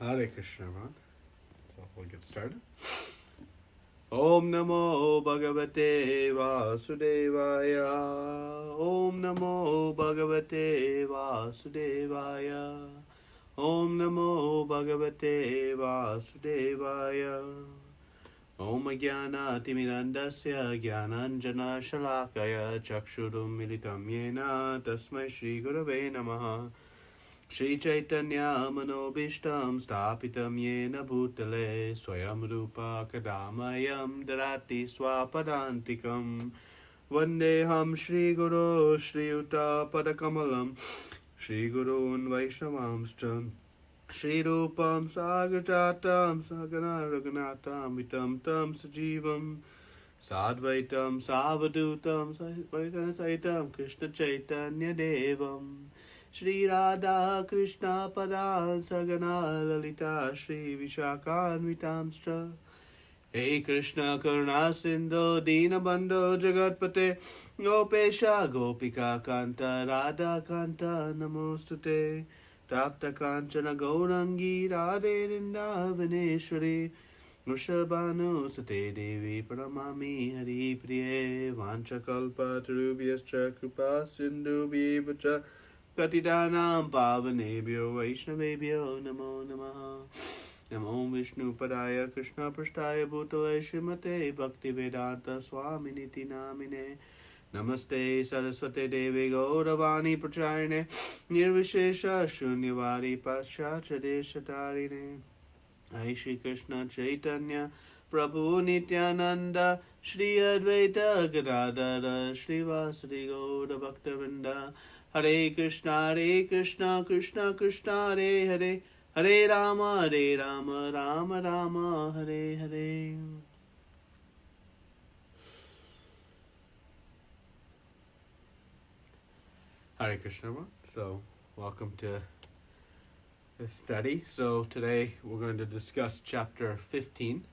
Hare Krishna, man. So we'll get started. Om Namo Bhagavate Vasudevaya. Om Namo Bhagavate Vasudevaya. Om Namo Bhagavate Vasudevaya. Om Jnana Timirandasya Jnananjana Shalakaya Chakshurum Militam Yena Tasmai Shri Gurave Namaha. Shri Chaitanya Manobishtam Stapitam Yena Bhutale Swayam Rupa Kadamayam Darati Swapadantikam Vandeham Shri Guru Shri Uta Padakamalam Shri Gurun Vaishnavamstam Shri Rupam Sagrajatam Sagana Raghunatam Vitam Tam Sajivam Sadvaitam Savadutam Saitam Krishna Chaitanya Devam Shri Radha Krishna Pada Sagana Lalita Shri Vishakhanvitamscha Hey Krishna Karuna Sindhu Dinabandhu Jagatpate Gopesha Gopika Kanta Radha Kanta Namostute Tapta Kanchana Gaurangi Radhe Vrindavaneshwari Vrishabhanu Sate Devi Pranamami Hari Priye Vanchakalpa Tarubhyascha Kripa Sindhu Bhivacha Patidanam Pavanebhyo Vaishnavebhyo Namo Namaha Namo Vishnu Padaya Krishna Prasthaya Bhutale Srimate Bhaktivedanta Swami Niti Namine Namaste Saraswate Devi Gauravani Pracharine Nirvishesha Shunyavadi Paschachadeshatarine Hai Shri Krishna Chaitanya Prabhu Nityananda Shri Advaita Gadadara Shri Vasudi Gaura Bhaktavinda Hare Krishna, Krishna Krishna, Hare Hare, Hare Rama, Rama Rama, Hare Hare. Hare Krishna. So, welcome to the study. So, today we're going to discuss chapter 15.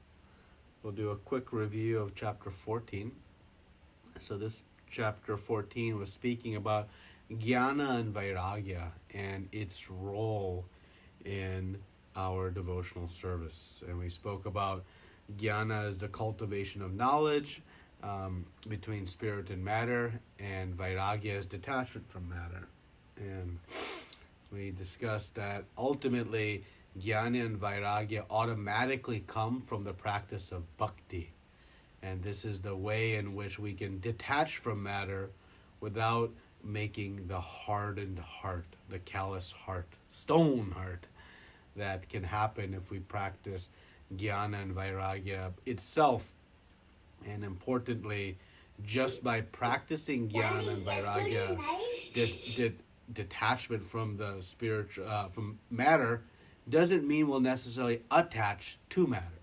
We'll do a quick review of chapter 14. So, this chapter 14 was speaking about Jnana and Vairagya and its role in our devotional service. And we spoke about Jnana as the cultivation of knowledge between spirit and matter, and Vairagya as detachment from matter. And we discussed that ultimately Jnana and Vairagya automatically come from the practice of bhakti. And this is the way in which we can detach from matter without making the hardened heart, the callous heart, stone heart, that can happen if we practice Jnana and Vairagya itself. And importantly, just by practicing Jnana and Vairagya, detachment from the from matter, doesn't mean we'll necessarily attach to matter.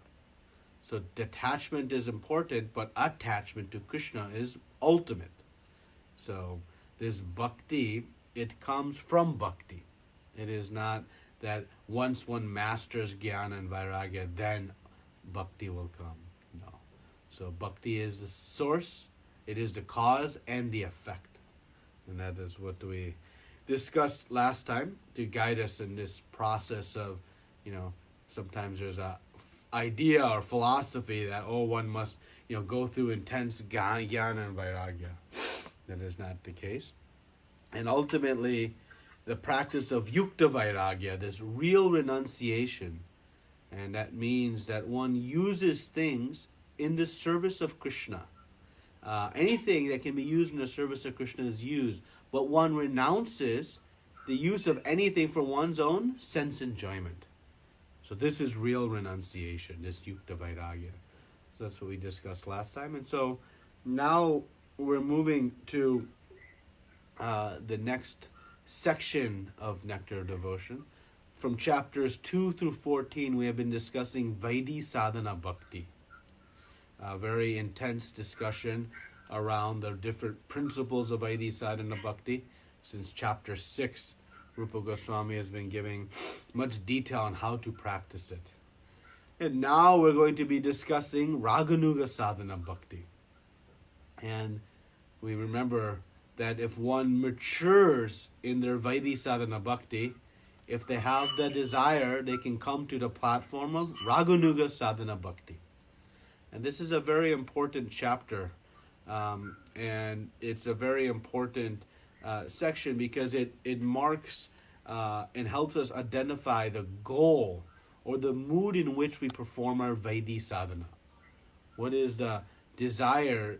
So detachment is important, but attachment to Krishna is ultimate. So this bhakti, it comes from bhakti. It is not that once one masters Jnana and Vairagya, then bhakti will come. No. So bhakti is the source, it is the cause and the effect. And that is what we discussed last time to guide us in this process of, sometimes there's a idea or philosophy that, one must, go through intense Jnana and Vairagya. That is not the case. And ultimately, the practice of yukta vairagya, this real renunciation, and that means that one uses things in the service of Krishna. Anything that can be used in the service of Krishna is used, but one renounces the use of anything for one's own sense enjoyment. So this is real renunciation, this yukta vairagya. So that's what we discussed last time. And so now we're moving to the next section of Nectar Devotion. From chapters 2 through 14, we have been discussing Vaidhi Sadhana Bhakti. A very intense discussion around the different principles of Vaidhi Sadhana Bhakti. Since chapter 6, Rupa Goswami has been giving much detail on how to practice it. And now we're going to be discussing Raganuga Sadhana Bhakti. And we remember that if one matures in their Vaidhi Sadhana Bhakti, if they have the desire, they can come to the platform of Raganuga Sadhana Bhakti. And this is a very important chapter, and it's a very important section because it marks and helps us identify the goal or the mood in which we perform our Vaidhi sadhana. What is the desire,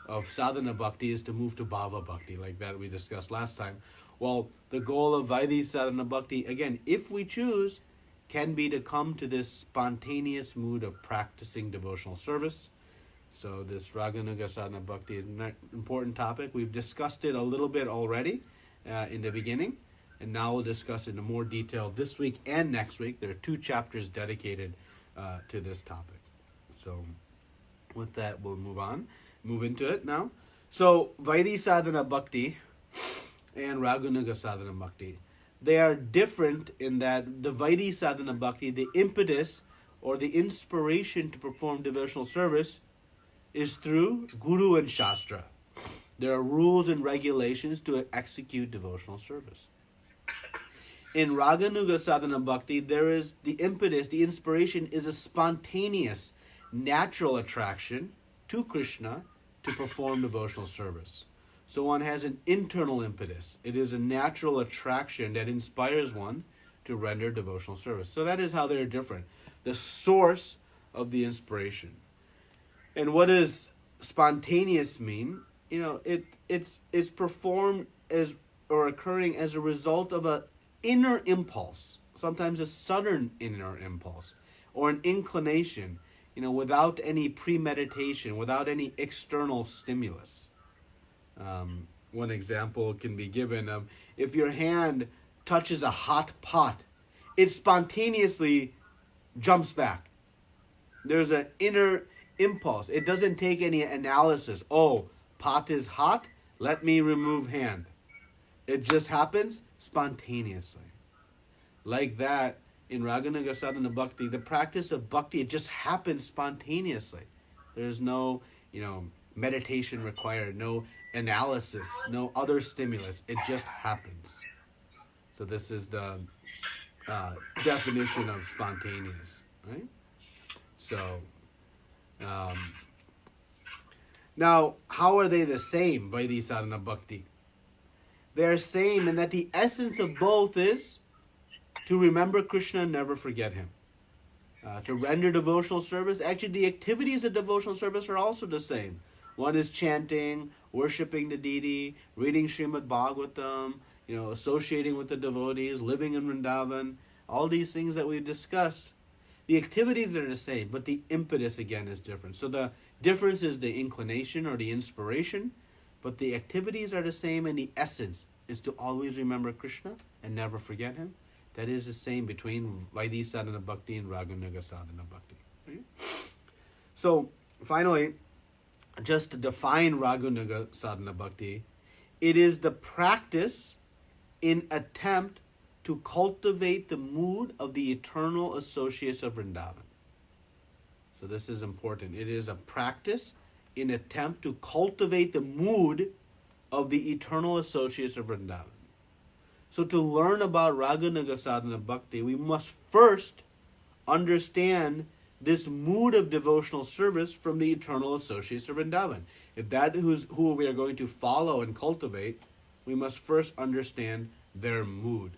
of sadhana bhakti is to move to bhava bhakti, like that we discussed last time. Well, the goal of Vaidhi sadhana bhakti, again, if we choose, can be to come to this spontaneous mood of practicing devotional service. So this Raganuga sadhana bhakti is an important topic. We've discussed it a little bit already in the beginning, and now we'll discuss it in more detail this week and next week. There are 2 chapters dedicated to this topic. So with that, we'll move into it now. So Vaidhi sadhana bhakti and Raganuga sadhana bhakti, they are different in that the Vaidhi sadhana bhakti, the impetus or the inspiration to perform devotional service is through Guru and Shastra. There are rules and regulations to execute devotional service. In Raganuga sadhana bhakti, there is the impetus, the inspiration is a spontaneous, natural attraction to Krishna to perform devotional service. So one has an internal impetus. It is a natural attraction that inspires one to render devotional service. So that is how they're different. The source of the inspiration. And what does spontaneous mean? It's performed as or occurring as a result of an inner impulse, sometimes a sudden inner impulse, or an inclination, without any premeditation, without any external stimulus. One example can be given of if your hand touches a hot pot, it spontaneously jumps back. There's an inner impulse. It doesn't take any analysis. Oh, pot is hot, let me remove hand. It just happens spontaneously. Like that, in Raganuga Sadhana Bhakti, the practice of bhakti, it just happens spontaneously. There's no, meditation required, no analysis, no other stimulus. It just happens. So this is the definition of spontaneous, right? So, now, how are they the same, Vaidhi Sadhana Bhakti? They are same in that the essence of both is to remember Krishna and never forget him. To render devotional service, actually the activities of devotional service are also the same. One is chanting, worshipping the deity, reading Srimad Bhagavatam, associating with the devotees, living in Vrindavan, all these things that we've discussed. The activities are the same, but the impetus again is different. So the difference is the inclination or the inspiration, but the activities are the same, and the essence is to always remember Krishna and never forget him. That is the same between Vaidhi Sadhana Bhakti and Raganuga Sadhana Bhakti. Right? So finally, just to define Raganuga Sadhana Bhakti, it is the practice in attempt to cultivate the mood of the eternal associates of Vrindavan. So this is important. It is a practice in attempt to cultivate the mood of the eternal associates of Vrindavan. So to learn about Raganuga Sadhana Bhakti, we must first understand this mood of devotional service from the eternal associates of Vrindavan. If that is who we are going to follow and cultivate, we must first understand their mood.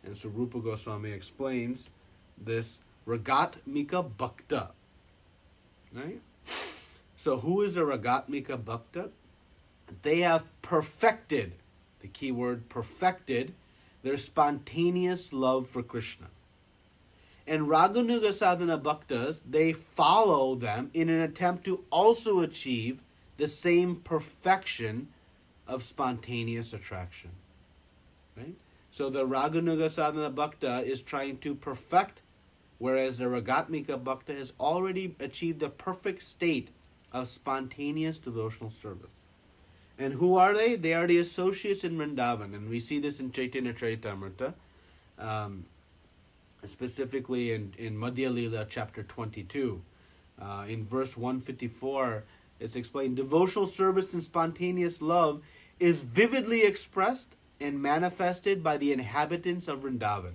And so Rupa Goswami explains this Ragatmika Bhakta. Right? So who is a Ragatmika Bhakta? They have perfected, the key word perfected, their spontaneous love for Krishna. And Raganuga Sadhana Bhaktas, they follow them in an attempt to also achieve the same perfection of spontaneous attraction. Right? So the Raganuga Sadhana Bhakta is trying to perfect, whereas the Ragatmika Bhakta has already achieved the perfect state of spontaneous devotional service. And who are they? They are the associates in Vrindavan, and we see this in Chaitanya Charitamrita, specifically in Madhya Lila chapter 22. In verse 154, it's explained, devotional service and spontaneous love is vividly expressed and manifested by the inhabitants of Vrindavan.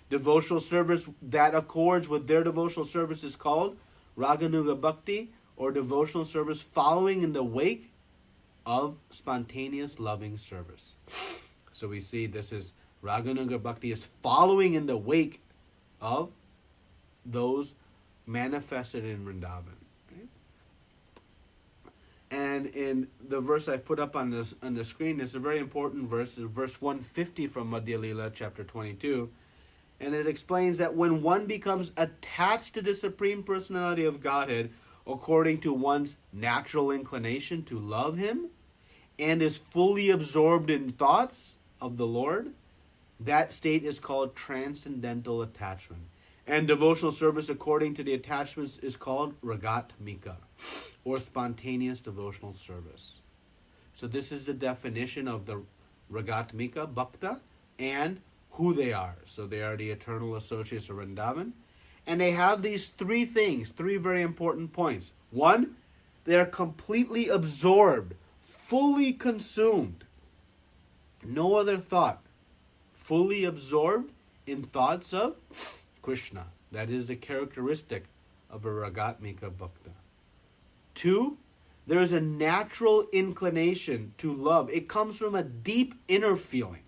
Devotional service that accords with their devotional service is called Raganuga Bhakti, or devotional service following in the wake of spontaneous loving service. So we see this is Raganuga Bhakti is following in the wake of those manifested in Vrindavan. Right? And in the verse I put up on the screen, it's a very important verse. It's verse 150 from Madhya Lila, chapter 22. And it explains that when one becomes attached to the Supreme Personality of Godhead according to one's natural inclination to love Him and is fully absorbed in thoughts of the Lord, that state is called transcendental attachment. And devotional service according to the attachments is called Ragatmika, or spontaneous devotional service. So this is the definition of the Ragatmika Bhakta and who they are. So they are the eternal associates of Vrindavan. And they have these three things, three very important points. One, they are completely absorbed, fully consumed. No other thought. Fully absorbed in thoughts of Krishna. That is the characteristic of a Ragatmika Bhakta. Two, there is a natural inclination to love. It comes from a deep inner feeling.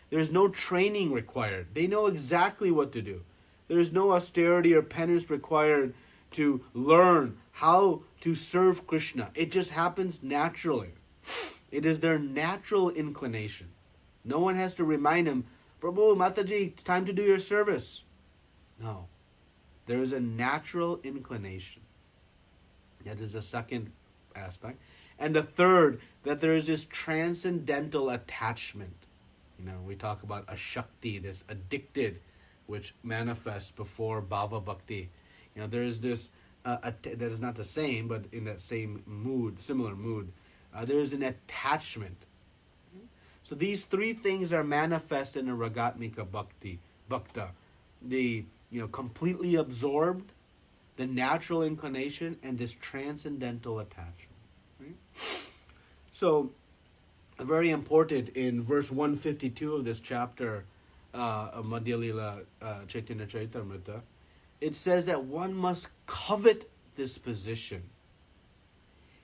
There's no training required. They know exactly what to do. There's no austerity or penance required to learn how to serve Krishna. It just happens naturally. It is their natural inclination. No one has to remind them, Prabhu, Mataji, it's time to do your service. No. There is a natural inclination. That is the second aspect. And the third, that there is this transcendental attachment. We talk about a Shakti, this addicted, which manifests before Bhava Bhakti. There is this, that is not the same, but in that same mood, similar mood, there is an attachment. So these three things are manifest in a Ragatmika Bhakta. The, completely absorbed, the natural inclination, and this transcendental attachment. Right? So, very important in verse 152 of this chapter of Madhya Lila Chaitanya Charitamrita, it says that one must covet this position.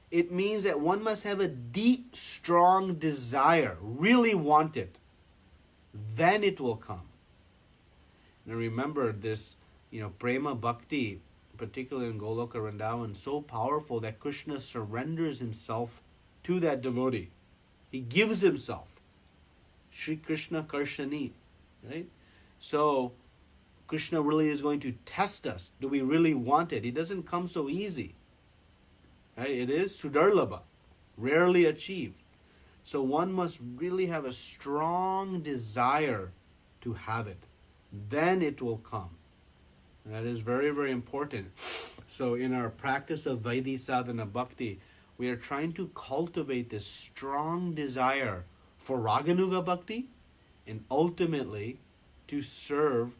It means that one must have a deep, strong desire, really want it. Then it will come. Now remember this, Prema Bhakti, particularly in Goloka Vrindavan, so powerful that Krishna surrenders himself to that devotee. He gives himself. Shri Krishna Karshani. Right? So, Krishna really is going to test us. Do we really want it? It doesn't come so easy. Right? It is Sudarlabha. Rarely achieved. So one must really have a strong desire to have it. Then it will come. And that is very, very important. So in our practice of Vaidhi Sadhana Bhakti, we are trying to cultivate this strong desire for Raganuga Bhakti and ultimately to serve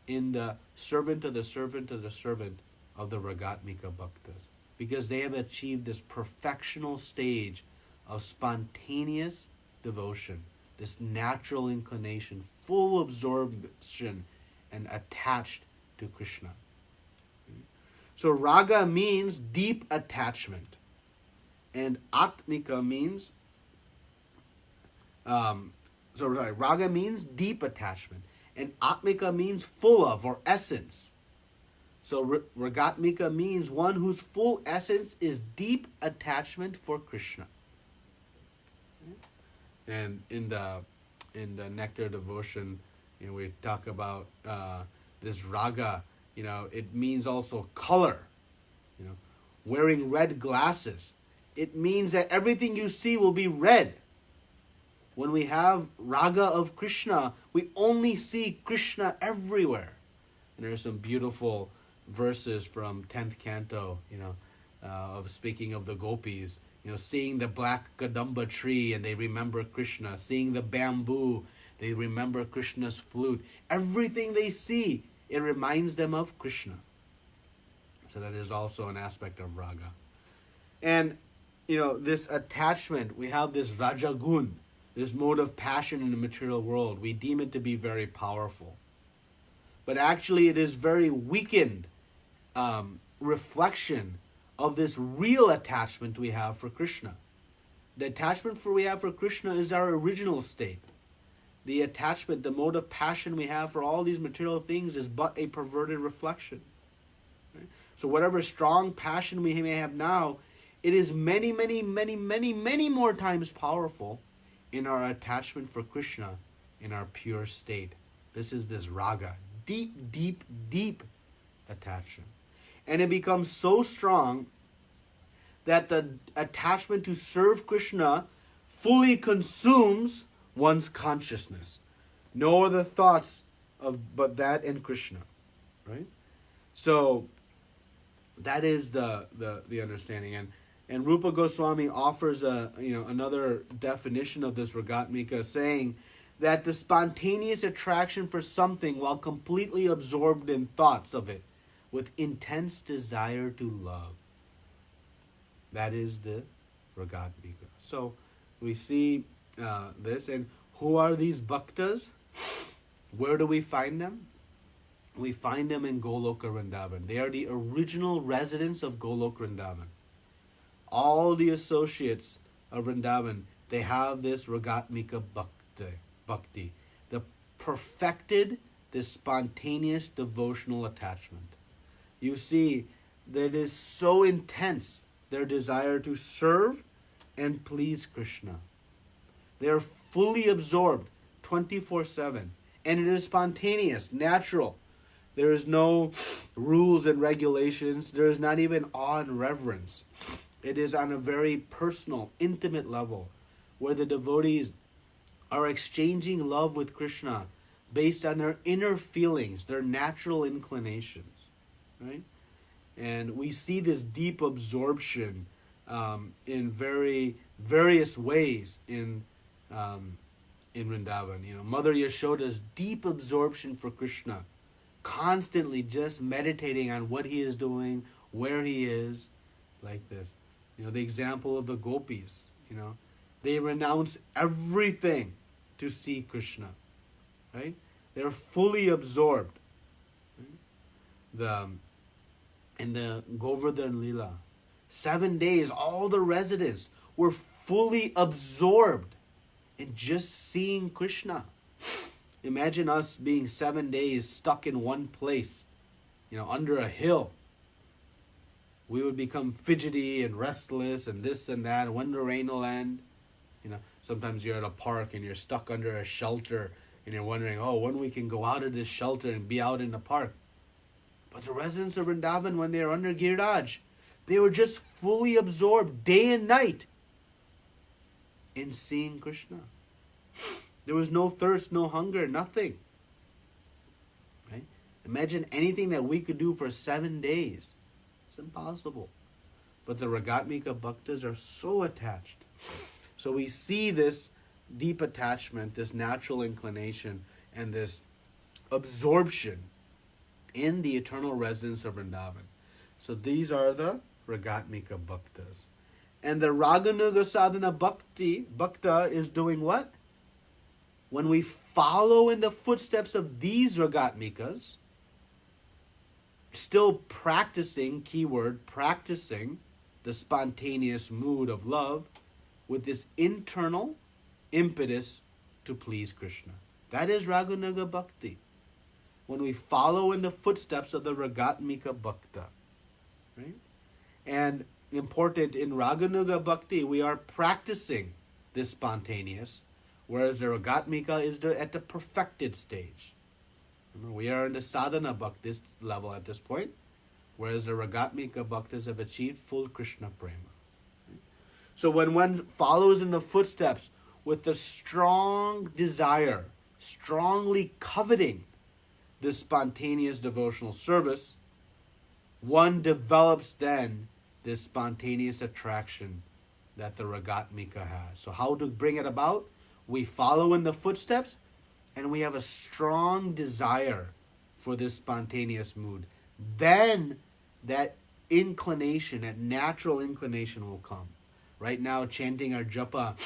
in the servant of the servant of the servant of the Ragatmika Bhaktas. Because they have achieved this perfectional stage of spontaneous devotion, this natural inclination, full absorption and attached to Krishna. So Raga means deep attachment. And Atmika means, Raga means deep attachment. And Atmika means full of or essence. So Ragatmika means one whose full essence is deep attachment for Krishna. And in the Nectar devotion, we talk about this Raga. It means also color. Wearing red glasses. It means that everything you see will be red. When we have Raga of Krishna, we only see Krishna everywhere. And there's some beautiful verses from 10th canto, of speaking of the gopis, seeing the black kadamba tree and they remember Krishna, seeing the bamboo, they remember Krishna's flute. Everything they see, it reminds them of Krishna. So that is also an aspect of Raga. And, this attachment, we have this Rajagun. this mode of passion in the material world, we deem it to be very powerful. But actually it is very weakened reflection of this real attachment we have for Krishna. The attachment we have for Krishna is our original state. The attachment, the mode of passion we have for all these material things is but a perverted reflection. Right? So whatever strong passion we may have now, it is many, many, many, many, many more times powerful in our attachment for Krishna in our pure state. This is this raga, deep, deep, deep attachment. And it becomes so strong that the attachment to serve Krishna fully consumes one's consciousness. No other thoughts of but that and Krishna. Right? So that is the understanding. And Rupa Goswami offers another definition of this ragatmika, saying that the spontaneous attraction for something while completely absorbed in thoughts of it with intense desire to love. That is the ragatmika. So we see this. And who are these bhaktas? Where do we find them? We find them in Goloka Vrindavan. They are the original residents of Goloka Vrindavan. All the associates of Vrindavan, they have this ragatmika bhakti, the perfected, this spontaneous devotional attachment. You see that it is so intense, their desire to serve and please Krishna. They are fully absorbed 24/7, and it is spontaneous, natural. There is no rules and regulations. There is not even awe and reverence. It is on a very personal, intimate level where the devotees are exchanging love with Krishna based on their inner feelings, their natural inclinations, right? And we see this deep absorption in very various ways in Vrindavan. Mother Yashoda's deep absorption for Krishna, constantly just meditating on what he is doing, where he is, like this. The example of the gopis, they renounce everything to see Krishna, right? They're fully absorbed. Right? In the Govardhan Lila, 7 days, all the residents were fully absorbed in just seeing Krishna. Imagine us being 7 days stuck in one place, under a hill. We would become fidgety and restless and this and that. And when the rain will end, sometimes you're at a park and you're stuck under a shelter and you're wondering, when we can go out of this shelter and be out in the park. But the residents of Vrindavan, when they were under Giriraj, they were just fully absorbed day and night in seeing Krishna. There was no thirst, no hunger, nothing. Right? Imagine anything that we could do for 7 days. It's impossible. But the ragatmika bhaktas are so attached. So we see this deep attachment, this natural inclination, and this absorption in the eternal residence of Vrindavan. So these are the ragatmika bhaktas. And the raganuga sadhana bhakta is doing what? When we follow in the footsteps of these ragatmikas, still practicing, keyword, practicing the spontaneous mood of love with this internal impetus to please Krishna. That is Raganuga Bhakti. When we follow in the footsteps of the Ragatmika Bhakta. Right? And important, in Raganuga Bhakti, we are practicing this spontaneous, whereas the Ragatmika is at the perfected stage. Remember, we are in the sadhana bhakti level at this point, whereas the ragatmika bhaktas have achieved full Krishna prema. So when one follows in the footsteps with a strong desire, strongly coveting this spontaneous devotional service, one develops then this spontaneous attraction that the ragatmika has. So how to bring it about? We follow in the footsteps, and we have a strong desire for this spontaneous mood. Then that inclination, that natural inclination will come. Right now, chanting our japa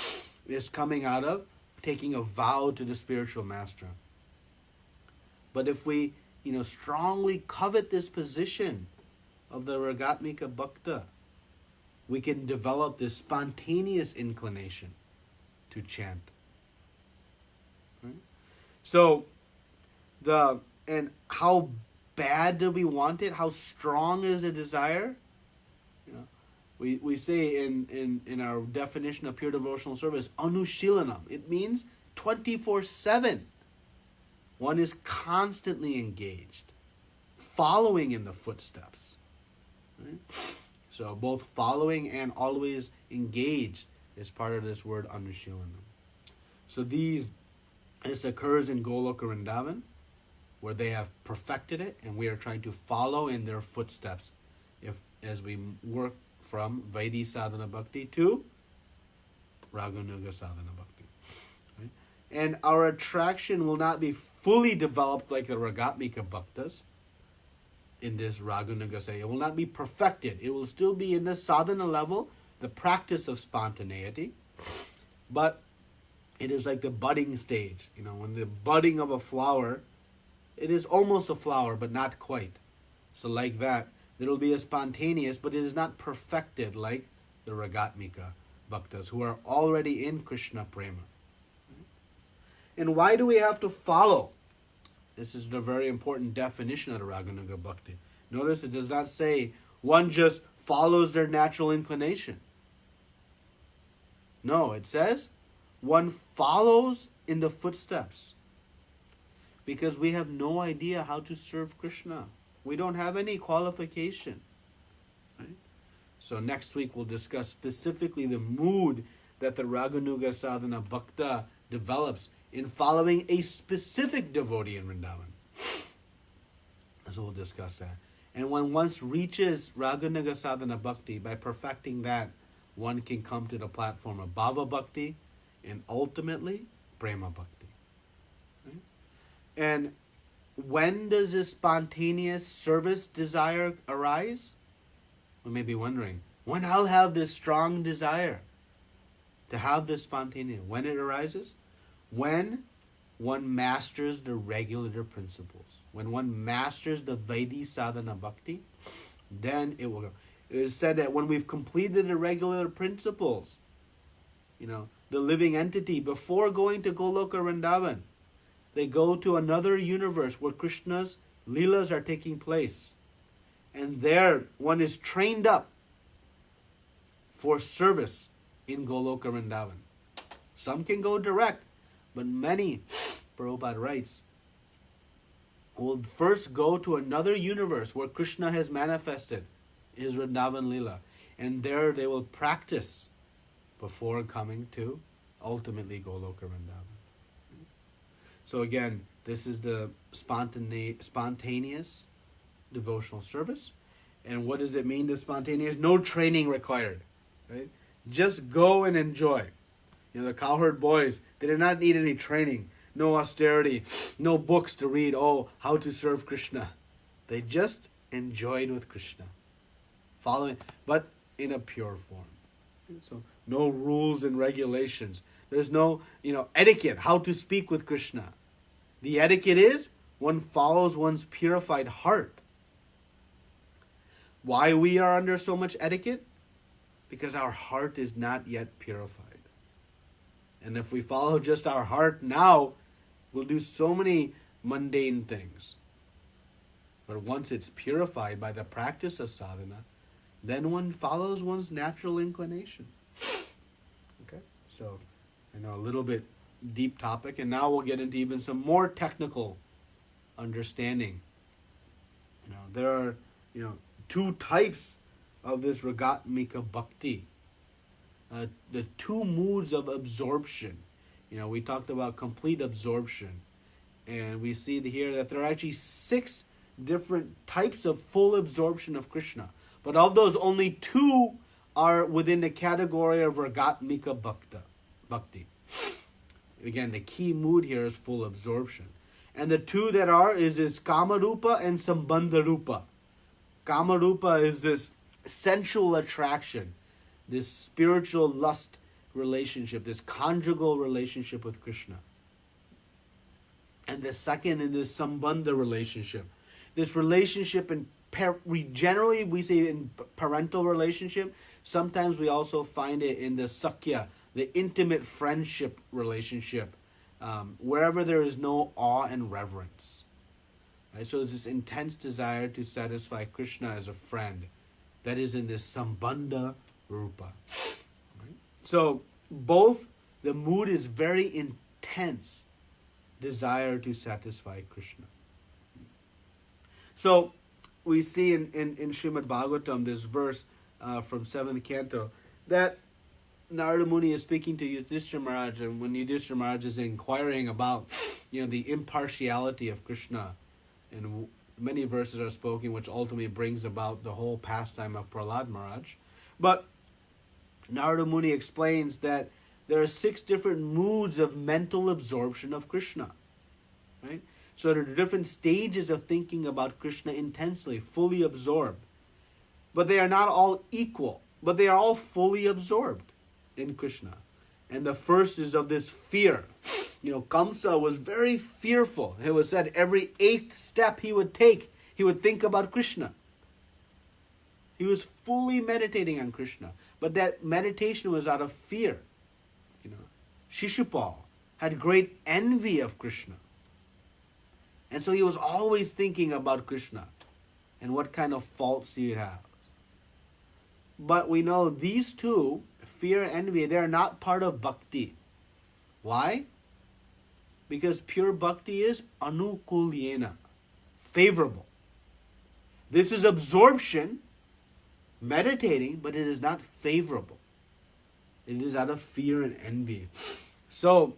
is coming out of taking a vow to the spiritual master. But if we, strongly covet this position of the Ragatmika Bhakta, we can develop this spontaneous inclination to chant. Right? So, and how bad do we want it? How strong is the desire? We say in our definition of pure devotional service, anushilanam. It means 24/7. One is constantly engaged, following in the footsteps. Right? So both following and always engaged is part of this word anushilanam. So this occurs in Goloka Vrindavan, where they have perfected it, and we are trying to follow in their footsteps as we work from Vaidhi Sadhana Bhakti to Raganuga Sadhana Bhakti. Right? And our attraction will not be fully developed like the Ragatmika Bhaktas in this Raganuga Sadhana. It will not be perfected. It will still be in the sadhana level, the practice of spontaneity, but it is like the budding stage. When the budding of a flower, it is almost a flower, but not quite. So like that, there will be a spontaneous, but it is not perfected like the Ragatmika Bhaktas, who are already in Krishna Prema. And why do we have to follow? This is a very important definition of the Raganuga Bhakti. Notice it does not say one just follows their natural inclination. No, it says one follows in the footsteps. Because we have no idea how to serve Krishna. We don't have any qualification. Right? So next week we'll discuss specifically the mood that the Raganuga Sadhana Bhakta develops in following a specific devotee in Vrindavan. So we'll discuss that. And when one reaches Raganuga Sadhana Bhakti, by perfecting that, one can come to the platform of Bhava Bhakti and ultimately Prema Bhakti. Right? And when does this spontaneous service desire arise? We may be wondering, when I'll have this strong desire to have this spontaneous, when it arises? When one masters the regulator principles. When one masters the Vaidhi Sadhana Bhakti, then it will go. It is said that when we've completed the regulator principles, the living entity, before going to Goloka Vrindavan, they go to another universe where Krishna's Leelas are taking place. And there one is trained up for service in Goloka Vrindavan. Some can go direct, but many, Prabhupada writes, will first go to another universe where Krishna has manifested his Vrindavan Leela. And there they will practice before coming to ultimately Goloka Vrindavan. So again, this is the spontaneous devotional service. And what does it mean, the spontaneous? No training required. Right? Just go and enjoy. The cowherd boys, they did not need any training. No austerity. No books to read. Oh, how to serve Krishna. They just enjoyed with Krishna. Following, but in a pure form. So no rules and regulations. There's no, etiquette, how to speak with Krishna. The etiquette is one follows one's purified heart. Why we are under so much etiquette? Because our heart is not yet purified. And if we follow just our heart now, we'll do so many mundane things. But once it's purified by the practice of sadhana, then one follows one's natural inclination. Okay? So, I know a little bit deep topic, and now we'll get into even some more technical understanding. There are, two types of this Ragatmika Bhakti. The two moods of absorption. We talked about complete absorption. And we see here that there are actually 6 different types of full absorption of Krishna. But of those, only 2 are within the category of Ragatmika Bhakti. Again, the key mood here is full absorption. And the 2 that is Kama Rupa and Sambandha Rupa. Kama Rupa is this sensual attraction, this spiritual lust relationship, this conjugal relationship with Krishna. And the second is this sambandha relationship. This relationship generally we say in parental relationship. Sometimes we also find it in the sakya, the intimate friendship relationship, wherever there is no awe and reverence. Right? So it's this intense desire to satisfy Krishna as a friend that is in this sambandha rupa. Right? So both the mood is very intense, desire to satisfy Krishna. So we see in Srimad Bhagavatam this verse from 7th canto that Narada Muni is speaking to Yudhishthira Maharaj, and when Yudhishthira Maharaj is inquiring about the impartiality of Krishna, and many verses are spoken which ultimately brings about the whole pastime of Prahlad Maharaj. But Narada Muni explains that there are 6 different moods of mental absorption of Krishna. Right? So there are different stages of thinking about Krishna intensely, fully absorbed. But they are not all equal, but they are all fully absorbed in Krishna. And the first is of this fear. Kamsa was very fearful. It was said every 8th step he would take, he would think about Krishna. He was fully meditating on Krishna. But that meditation was out of fear. Shishupal had great envy of Krishna. And so he was always thinking about Krishna and what kind of faults he has. But we know these two, fear and envy, they are not part of bhakti. Why? Because pure bhakti is anukulyena, favorable. This is absorption, meditating, but it is not favorable. It is out of fear and envy. So,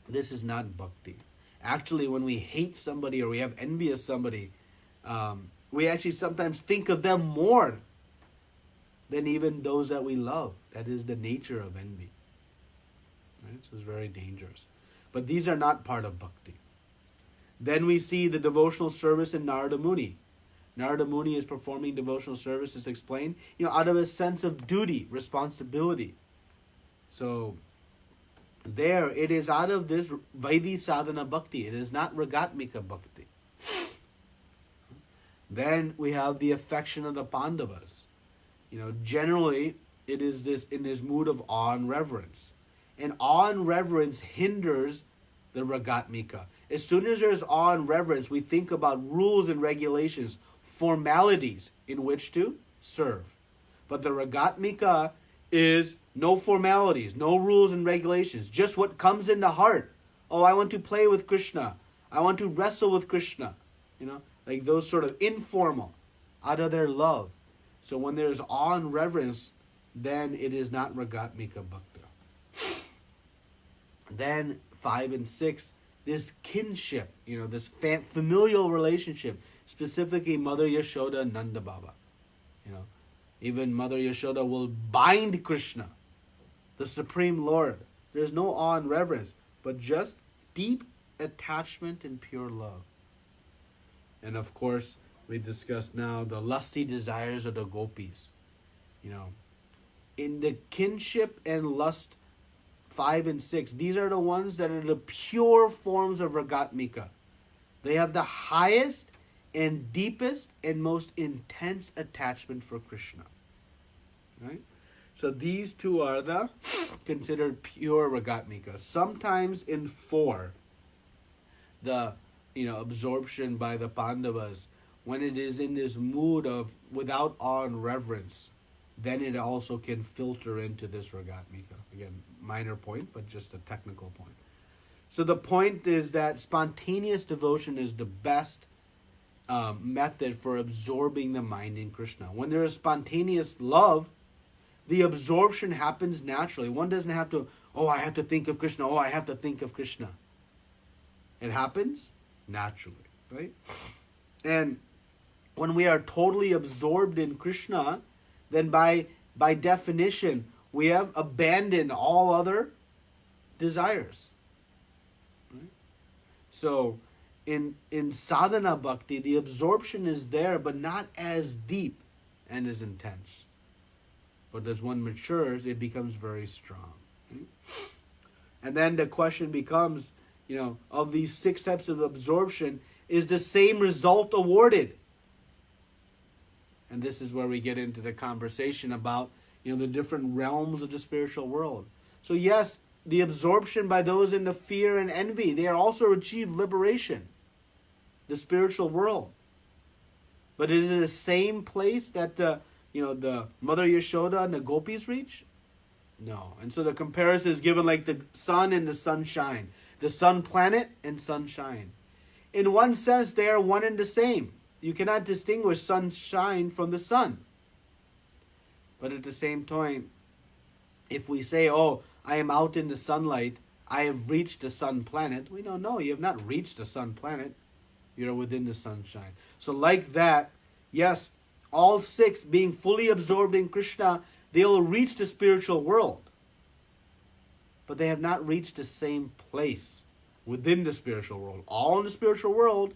this is not bhakti. Actually, when we hate somebody or we have envy of somebody, we actually sometimes think of them more than even those that we love. That is the nature of envy. Right? So it's very dangerous. But these are not part of bhakti. Then we see the devotional service in Narada Muni. Narada Muni is performing devotional service, as explained, out of a sense of duty, responsibility. So there, it is out of this Vaidhi sadhana bhakti. It is not ragatmika bhakti. Then we have the affection of the Pandavas. Generally, it is this in this mood of awe and reverence. And awe and reverence hinders the ragatmika. As soon as there's awe and reverence, we think about rules and regulations, formalities in which to serve. But the ragatmika is no formalities, no rules and regulations, just what comes in the heart. Oh, I want to play with Krishna. I want to wrestle with Krishna. Like those sort of informal, out of their love. So when there's awe and reverence, then it is not ragatmika bhakti. Then 5 and 6, this kinship, this familial relationship, specifically Mother Yashoda and Nanda Baba. Even Mother Yashoda will bind Krishna, the Supreme Lord. There's no awe and reverence, but just deep attachment and pure love. And of course, we discussed now the lusty desires of the gopis. In the kinship and lust 5 and 6, these are the ones that are the pure forms of ragatmika. They have the highest and deepest and most intense attachment for Krishna. Right? So these two are the considered pure ragatmika. Sometimes in 4, the absorption by the Pandavas, when it is in this mood of without awe and reverence, then it also can filter into this ragatmika. Again, minor point, but just a technical point. So the point is that spontaneous devotion is the best method for absorbing the mind in Krishna. When there is spontaneous love, the absorption happens naturally. One doesn't have to, I have to think of Krishna. I have to think of Krishna. It happens naturally, right? And when we are totally absorbed in Krishna, then by definition, we have abandoned all other desires. Right? So in sadhana bhakti, the absorption is there, but not as deep and as intense. But as one matures, it becomes very strong. And then the question becomes, of these 6 types of absorption, is the same result awarded? And this is where we get into the conversation about, the different realms of the spiritual world. So yes, the absorption by those in the fear and envy, they also achieve liberation, the spiritual world. But is it the same place that the Mother Yashoda and the gopis reach? No. And so the comparison is given like the sun and the sunshine, the sun planet and sunshine. In one sense, they are one and the same. You cannot distinguish sunshine from the sun. But at the same time, if we say, oh, I am out in the sunlight, I have reached the sun planet, we don't know. You have not reached the sun planet. You're within the sunshine. So like that, yes, all 6 being fully absorbed in Krishna, they will reach the spiritual world. But they have not reached the same place within the spiritual world. All in the spiritual world,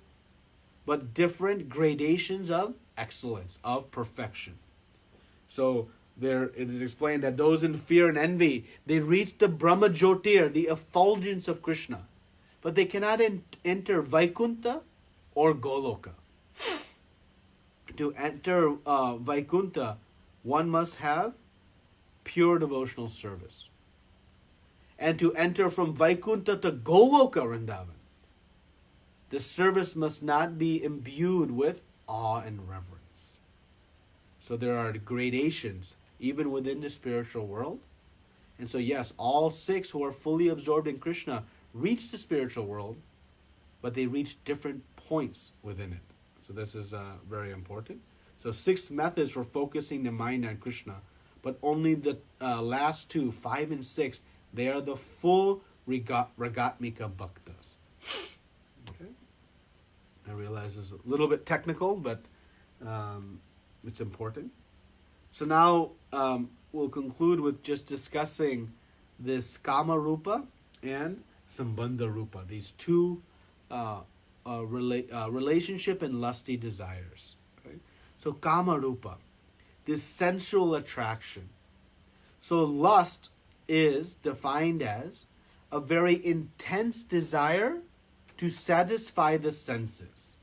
but different gradations of excellence, of perfection. So there it is explained that those in fear and envy, they reach the Brahma Jyotir, the effulgence of Krishna. But they cannot enter Vaikuntha or Goloka. To enter Vaikuntha, one must have pure devotional service. And to enter from Vaikuntha to Goloka Vrindavan, the service must not be imbued with awe and reverence. So there are gradations even within the spiritual world. And so yes, all 6 who are fully absorbed in Krishna reach the spiritual world, but they reach different points within it. So this is very important. So 6 methods for focusing the mind on Krishna, but only the last 2, 5 and 6, they are the full Ragatmika Bhaktas. Okay. I realize it's a little bit technical, but it's important. So now we'll conclude with just discussing this Kama Rupa and Sambandha Rupa, these 2 relationship and lusty desires. Right? So Kama Rupa, this sensual attraction. So lust is defined as a very intense desire to satisfy the senses.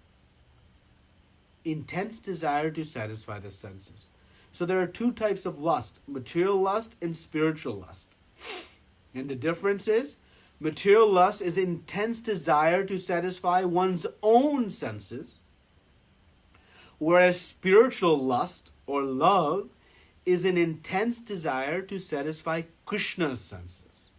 Intense desire to satisfy the senses. So there are 2 types of lust, material lust and spiritual lust. And the difference is, material lust is intense desire to satisfy one's own senses, whereas spiritual lust or love is an intense desire to satisfy Krishna's senses.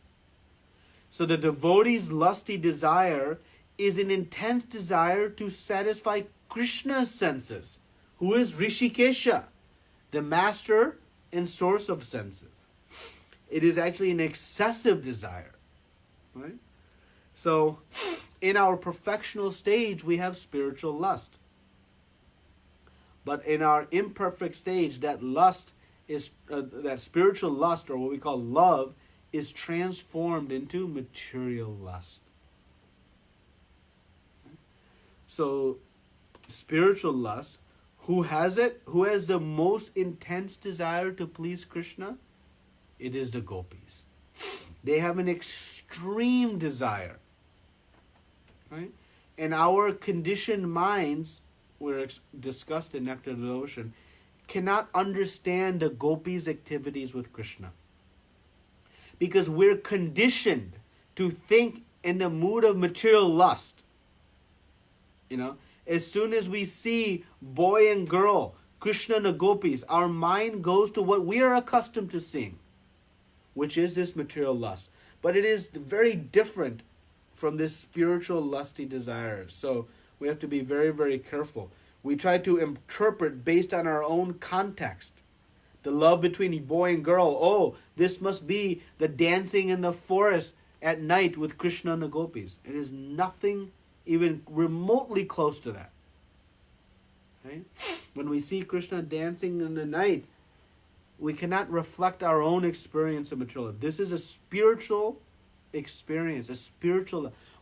So the devotee's lusty desire is an intense desire to satisfy Krishna's senses, who is Rishikesha, the master and source of senses. It is actually an excessive desire. Right? So, in our perfectional stage, we have spiritual lust. But in our imperfect stage, that lust is that spiritual lust, or what we call love, is transformed into material lust. So, spiritual lust, who has it? Who has the most intense desire to please Krishna? It is the gopis. They have an extreme desire. Right? And our conditioned minds, were discussed in Nectar of Devotion, cannot understand the gopis' activities with Krishna. Because we're conditioned to think in the mood of material lust. As soon as we see boy and girl, Krishna and the gopis, our mind goes to what we are accustomed to seeing, which is this material lust. But it is very different from this spiritual lusty desire. So we have to be very, very careful. We try to interpret based on our own context. The love between boy and girl. Oh, this must be the dancing in the forest at night with Krishna and the gopis. It is nothing even remotely close to that. Right? When we see Krishna dancing in the night, we cannot reflect our own experience of material. This is a spiritual experience,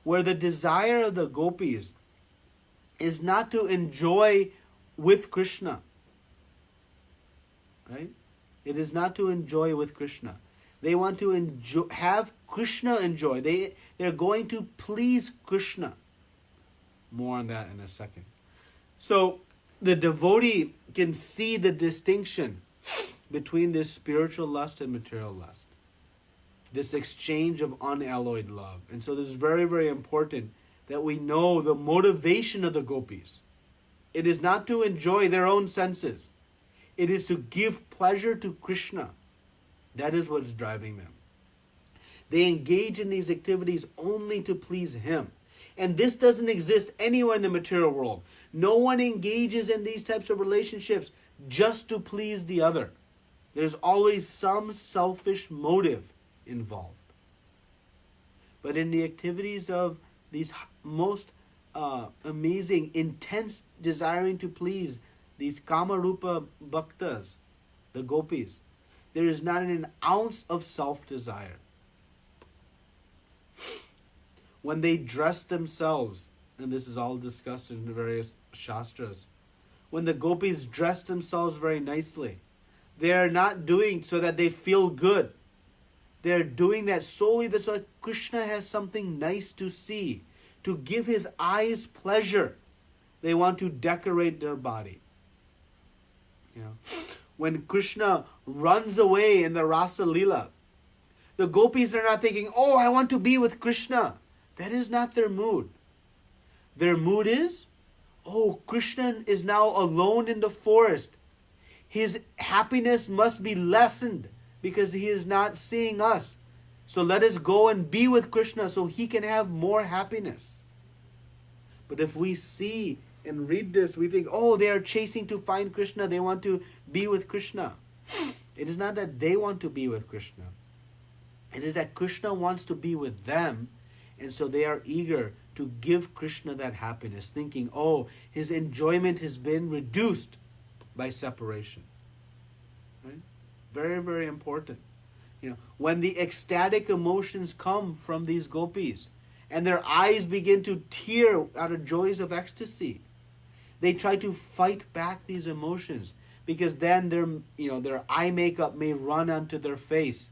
where the desire of the gopis is not to enjoy with Krishna. Right? It is not to enjoy with Krishna. They want to have Krishna enjoy. They're going to please Krishna. More on that in a second. So the devotee can see the distinction between this spiritual lust and material lust. This exchange of unalloyed love. And so this is very, very important that we know the motivation of the gopis. It is not to enjoy their own senses. It is to give pleasure to Krishna. That is what's driving them. They engage in these activities only to please Him. And this doesn't exist anywhere in the material world. No one engages in these types of relationships just to please the other. There's always some selfish motive involved. But in the activities of these most amazing, intense desiring to please these Kamarupa bhaktas, the gopis, there is not an ounce of self-desire. When they dress themselves, and this is all discussed in the various shastras, when the gopis dress themselves very nicely, they are not doing so that they feel good. They're doing that solely so that Krishna has something nice to see, to give his eyes pleasure. They want to decorate their body. You know, when Krishna runs away in the Rasa Leela, the gopis are not thinking, oh, I want to be with Krishna. That is not their mood. Their mood is, oh, Krishna is now alone in the forest. His happiness must be lessened because he is not seeing us. So let us go and be with Krishna so he can have more happiness. But if we see and read this, we think, oh, they are chasing to find Krishna. They want to be with Krishna. It is not that they want to be with Krishna. It is that Krishna wants to be with them. And so they are eager to give Krishna that happiness, thinking, oh, his enjoyment has been reduced by separation. Right? Very, very important. You know, when the ecstatic emotions come from these gopis and their eyes begin to tear out of joys of ecstasy, they try to fight back these emotions because then their eye makeup may run onto their face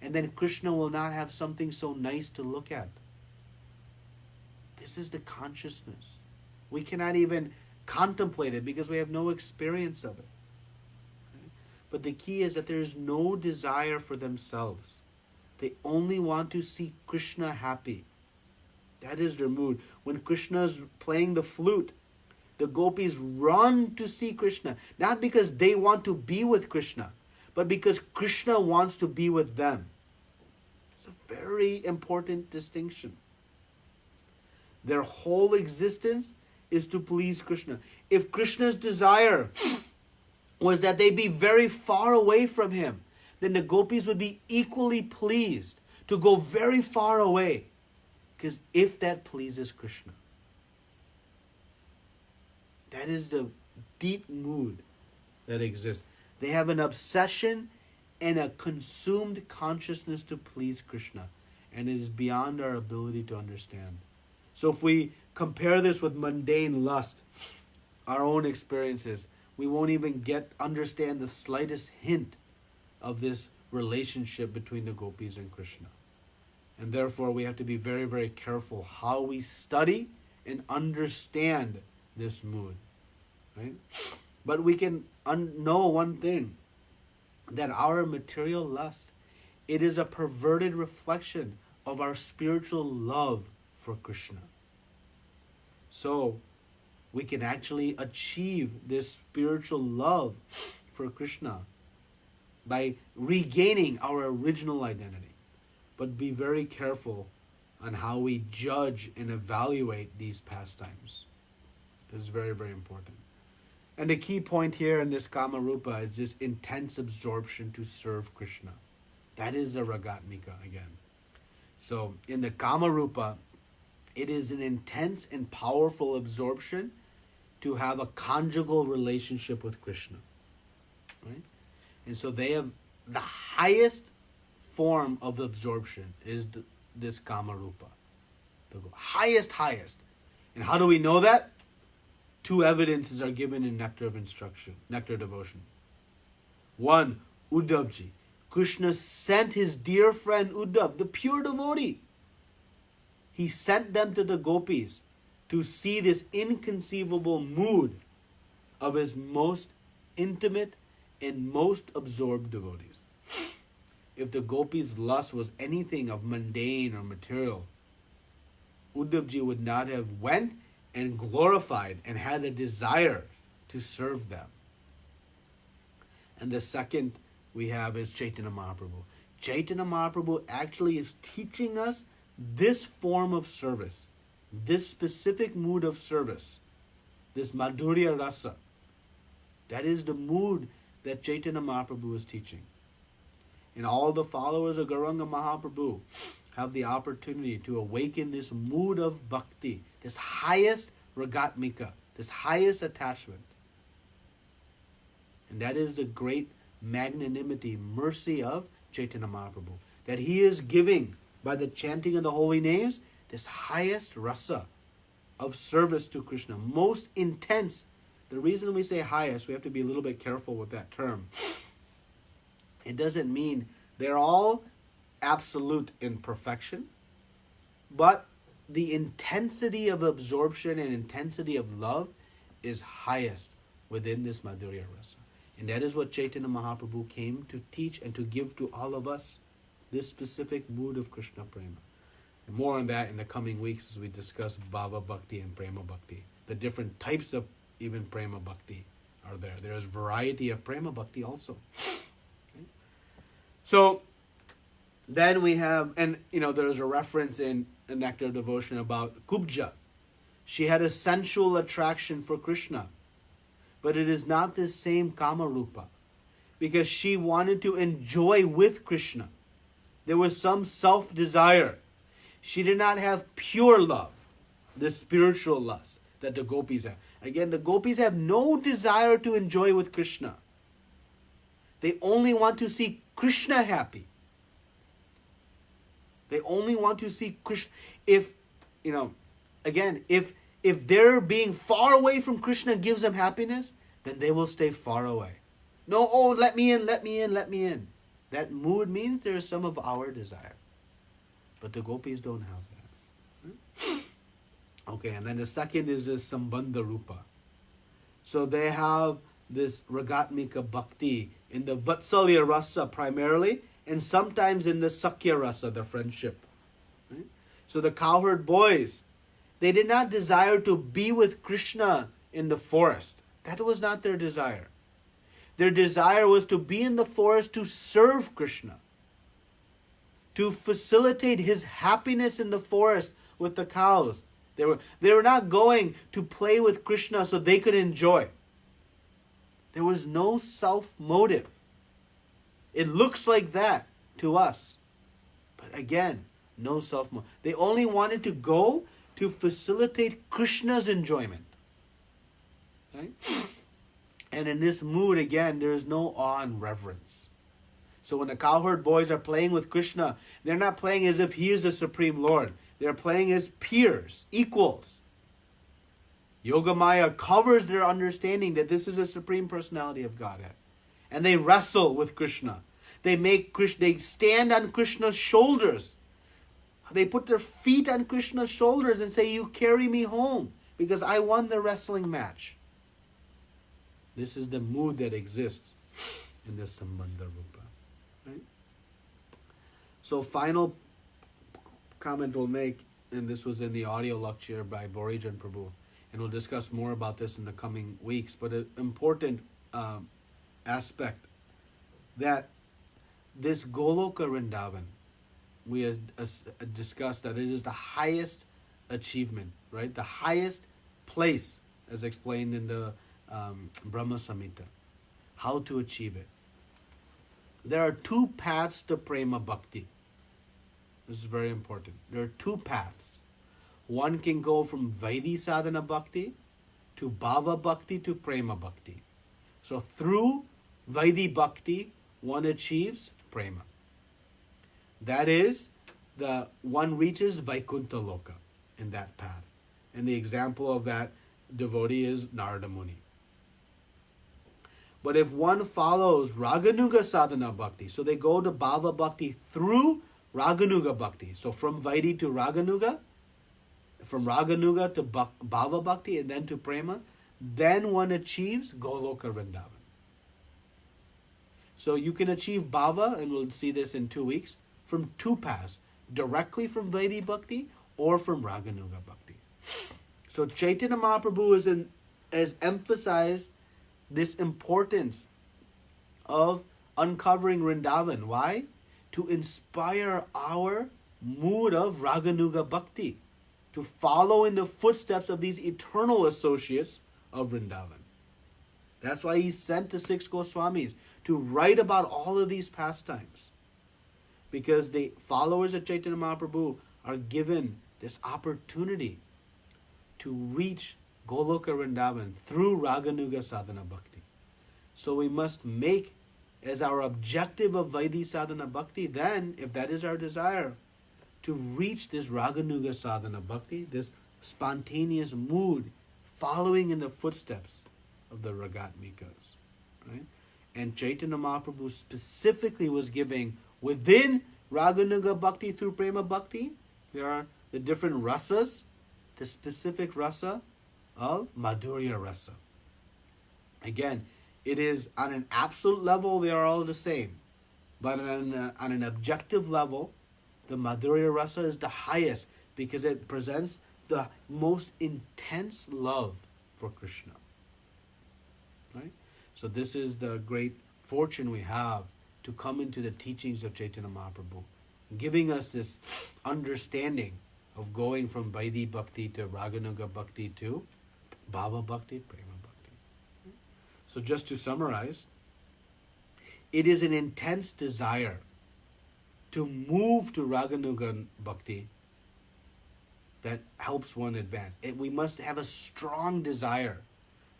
and then Krishna will not have something so nice to look at. This is the consciousness. We cannot even contemplate it because we have no experience of it. Right? But the key is that there is no desire for themselves. They only want to see Krishna happy. That is their mood. When Krishna is playing the flute, the gopis run to see Krishna. Not because they want to be with Krishna, but because Krishna wants to be with them. It's a very important distinction. Their whole existence is to please Krishna. If Krishna's desire was that they be very far away from him, then the gopis would be equally pleased to go very far away. Because if that pleases Krishna, that is the deep mood that exists. They have an obsession and a consumed consciousness to please Krishna. And it is beyond our ability to understand. So if we compare this with mundane lust, our own experiences, we won't even understand the slightest hint of this relationship between the gopis and Krishna. And therefore we have to be very, very careful how we study and understand this mood. Right? But we can know one thing, that our material lust, it is a perverted reflection of our spiritual love for Krishna. So we can actually achieve this spiritual love for Krishna by regaining our original identity. But be very careful on how we judge and evaluate these pastimes. It's very, very important. And the key point here in this Kamarupa is this intense absorption to serve Krishna. That is the Ragatmika again. So in the Kamarupa, it is an intense and powerful absorption to have a conjugal relationship with Krishna. Right? And so they have the highest form of absorption is this Kamarupa. The highest. And how do we know that? Two evidences are given in Nectar of Instruction, Nectar Devotion. One, Uddhavji. Krishna sent his dear friend Uddhav, the pure devotee. He sent them to the gopis to see this inconceivable mood of his most intimate and most absorbed devotees. If the gopis' lust was anything of mundane or material, Uddhavji would not have went and glorified and had a desire to serve them. And the second we have is Chaitanya Mahaprabhu. Chaitanya Mahaprabhu actually is teaching us this form of service, this specific mood of service, this Madhurya Rasa. That is the mood that Chaitanya Mahaprabhu is teaching. And all the followers of Gauranga Mahaprabhu have the opportunity to awaken this mood of bhakti, this highest ragatmika, this highest attachment. And that is the great magnanimity, mercy of Chaitanya Mahaprabhu, that he is giving, by the chanting of the holy names, this highest rasa of service to Krishna, most intense. The reason we say highest, we have to be a little bit careful with that term. It doesn't mean they're all absolute in perfection, but the intensity of absorption and intensity of love is highest within this Madhurya Rasa. And that is what Chaitanya Mahaprabhu came to teach and to give to all of us, this specific mood of Krishna Prema. And more on that in the coming weeks as we discuss Bhava Bhakti and Prema Bhakti. The different types of even Prema Bhakti are there. There is variety of Prema Bhakti also. Okay? So then we have, and there's a reference in Nectar Devotion about Kubja. She had a sensual attraction for Krishna, but it is not the same Kama Rupa, because she wanted to enjoy with Krishna. There was some self-desire. She did not have pure love, the spiritual lust that the gopis have. Again, the gopis have no desire to enjoy with Krishna. They only want to see Krishna happy. They only want to see Krishna. If they're being far away from Krishna gives them happiness, then they will stay far away. No, let me in, let me in, let me in. That mood means there is some of our desire. But the gopis don't have that. Okay, and then the second is this Sambandha Rupa. So they have this Ragatmika Bhakti in the Vatsalya Rasa primarily, and sometimes in the Sakya Rasa, the friendship. Right? So the cowherd boys, they did not desire to be with Krishna in the forest. That was not their desire. Their desire was to be in the forest to serve Krishna, to facilitate his happiness in the forest with the cows. They were not going to play with Krishna so they could enjoy. There was no self-motive. It looks like that to us. But again, no self-motive. They only wanted to go to facilitate Krishna's enjoyment. Right? And in this mood, again, there is no awe and reverence. So when the cowherd boys are playing with Krishna, they're not playing as if he is the Supreme Lord. They're playing as peers, equals. Yogamaya covers their understanding that this is a Supreme Personality of Godhead. And they wrestle with Krishna. They stand on Krishna's shoulders. They put their feet on Krishna's shoulders and say, "You carry me home because I won the wrestling match." This is the mood that exists in this Sambandha Rupa. Right? So final comment we'll make, and this was in the audio lecture by Borijan Prabhu, and we'll discuss more about this in the coming weeks, but an important aspect that this Goloka Vrindavan, we have discussed that it is the highest achievement, right? The highest place, as explained in the Brahma Samhita. How to achieve it. There are two paths to Prema Bhakti. This is very important. There are two paths. One can go from Vaidhi Sadhana Bhakti to Bhava Bhakti to Prema Bhakti. So through Vaidhi Bhakti, one achieves Prema. That is, the one reaches Vaikuntha Loka in that path. And the example of that devotee is Narada Muni. But if one follows Raganuga sadhana bhakti, so they go to Bhava bhakti through Raganuga bhakti. So from Vaidhi to Raganuga, from Raganuga to Bhava bhakti, and then to Prema, then one achieves Goloka Vrindavan. So you can achieve Bhava, and we'll see this in 2 weeks, from two paths, directly from Vaidhi bhakti or from Raganuga bhakti. So Chaitanya Mahaprabhu has emphasized this importance of uncovering Vrindavan. Why? To inspire our mood of Raganuga bhakti, to follow in the footsteps of these eternal associates of Vrindavan. That's why he sent the 6 Goswamis to write about all of these pastimes. Because the followers of Chaitanya Mahaprabhu are given this opportunity to reach Goloka Vrindavan through Raganuga Sadhana Bhakti. So we must make as our objective of Vaidhi Sadhana Bhakti, then, if that is our desire, to reach this Raganuga Sadhana Bhakti, this spontaneous mood, following in the footsteps of the Ragatmikas. Right? And Chaitanya Mahaprabhu specifically was giving, within Raganuga Bhakti through Prema Bhakti, there are the different rasas, the specific rasa of Madhurya rasa. Again, it is on an absolute level, they are all the same. But on an objective level, the Madhurya rasa is the highest because it presents the most intense love for Krishna. Right? So this is the great fortune we have to come into the teachings of Chaitanya Mahaprabhu, giving us this understanding of going from Vaidhi Bhakti to Raganuga Bhakti to Bhava Bhakti, Prema Bhakti. So just to summarize, it is an intense desire to move to Raganuga Bhakti that helps one advance. We must have a strong desire.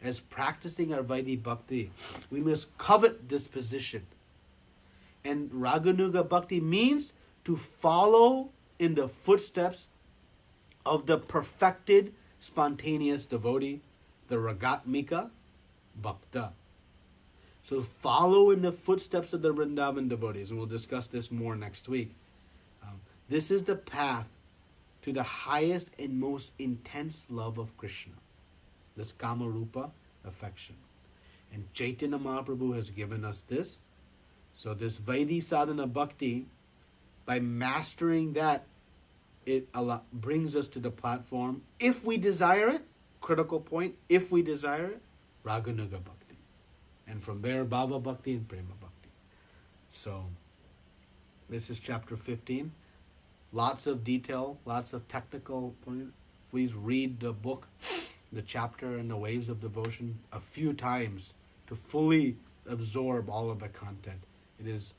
As practicing our Vaidhi Bhakti, we must covet this position. And Raganuga Bhakti means to follow in the footsteps of the perfected, spontaneous devotee, the Ragatmika Bhakta. So follow in the footsteps of the Vrindavan devotees, and we'll discuss this more next week. This is the path to the highest and most intense love of Krishna, this Kama Rupa affection. And Chaitanya Mahaprabhu has given us this. So this Vaidhi Sadhana Bhakti, by mastering that, it brings us to the platform, if we desire it, critical point, if we desire it, Raganuga Bhakti. And from there, Bhava Bhakti and Prema Bhakti. So, this is chapter 15. Lots of detail, lots of technical points. Please read the book, the chapter and the Waves of Devotion a few times to fully absorb all of the content. It is